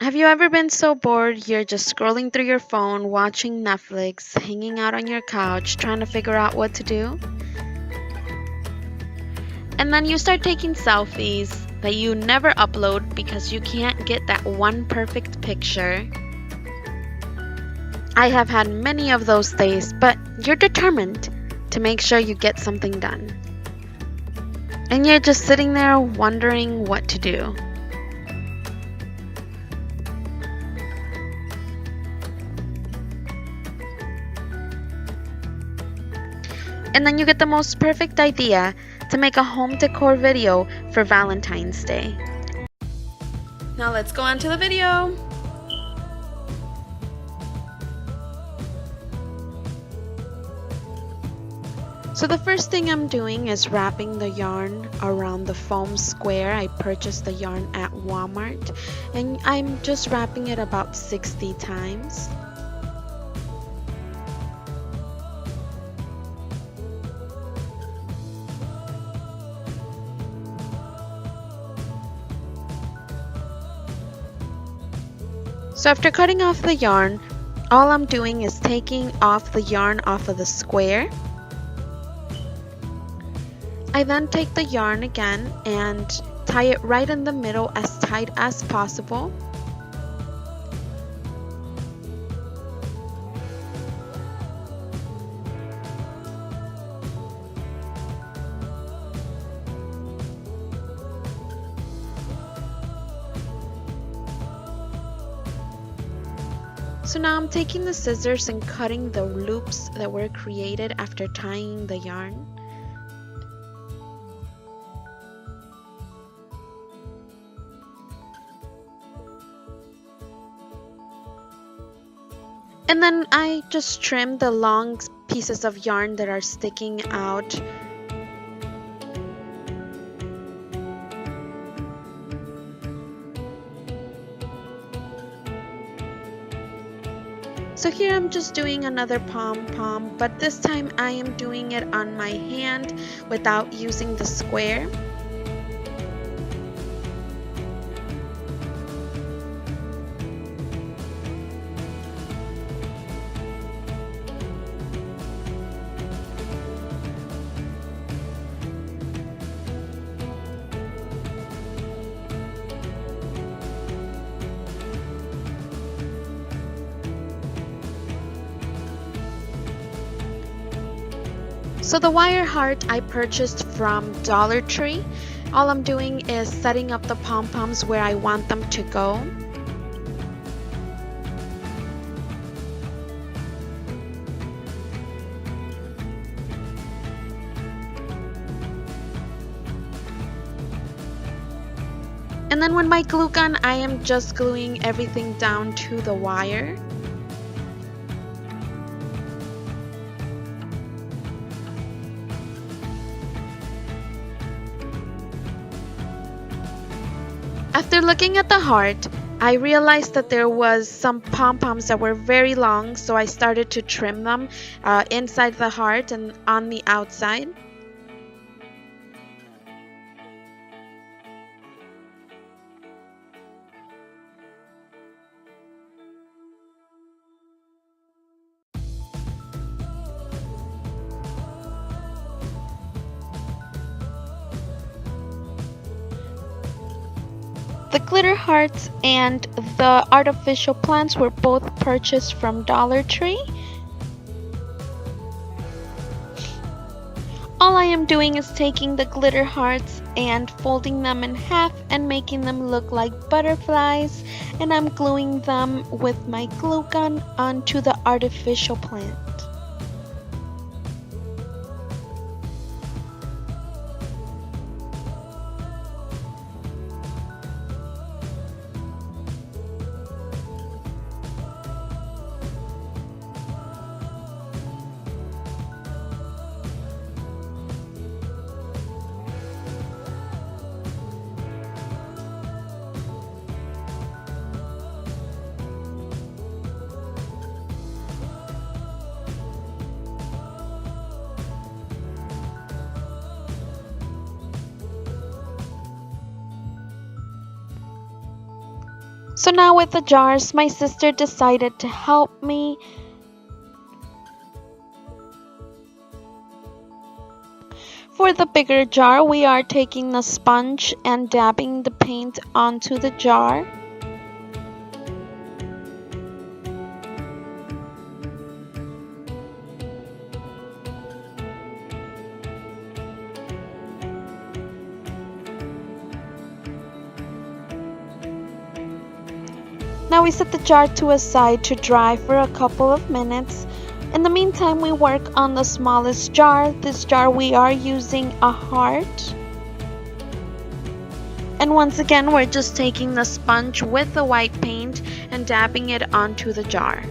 Have you ever been so bored you're just scrolling through your phone, watching Netflix, hanging out on your couch, trying to figure out what to do? And then you start taking selfies that you never upload because you can't get that one perfect picture. I have had many of those days, but you're determined to make sure you get something done. And you're just sitting there wondering what to do. And then you get the most perfect idea to make a home decor video for Valentine's Day. Now let's go on to the video. So the first thing I'm doing is wrapping the yarn around the foam square. I purchased the yarn at Walmart and I'm just wrapping it about 60 times. So after cutting off the yarn, all I'm doing is taking off the yarn off of the square. I then take the yarn again and tie it right in the middle as tight as possible. So now I'm taking the scissors and cutting the loops that were created after tying the yarn. And then I just trim the long pieces of yarn that are sticking out. So here I'm just doing another pom-pom, but this time I am doing it on my hand without using the square. So the wire heart I purchased from Dollar Tree. All I'm doing is setting up the pom-poms where I want them to go. And then with my glue gun, I am just gluing everything down to the wire. After looking at the heart, I realized that there was some pom-poms that were very long, so I started to trim them inside the heart and on the outside. The glitter hearts and the artificial plants were both purchased from Dollar Tree. All I am doing is taking the glitter hearts and folding them in half and making them look like butterflies, and I'm gluing them with my glue gun onto the artificial plant. So now with the jars, my sister decided to help me. For the bigger jar, we are taking the sponge and dabbing the paint onto the jar. Now we set the jar to a side to dry for a couple of minutes. In the meantime, we work on the smallest jar. This jar we are using a heart. And once again, we're just taking the sponge with the white paint and dabbing it onto the jar.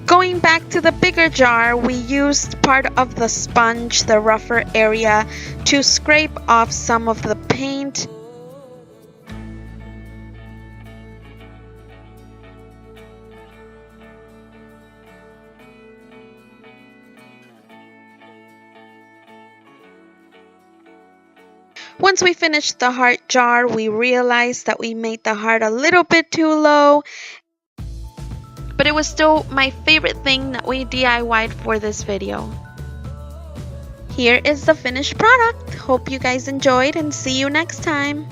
Going back to the bigger jar, we used part of the sponge, the rougher area, to scrape off some of the paint. Once we finished the heart jar, we realized that we made the heart a little bit too low, but it was still my favorite thing that we DIY'd for this video. Here is the finished product. Hope you guys enjoyed and see you next time.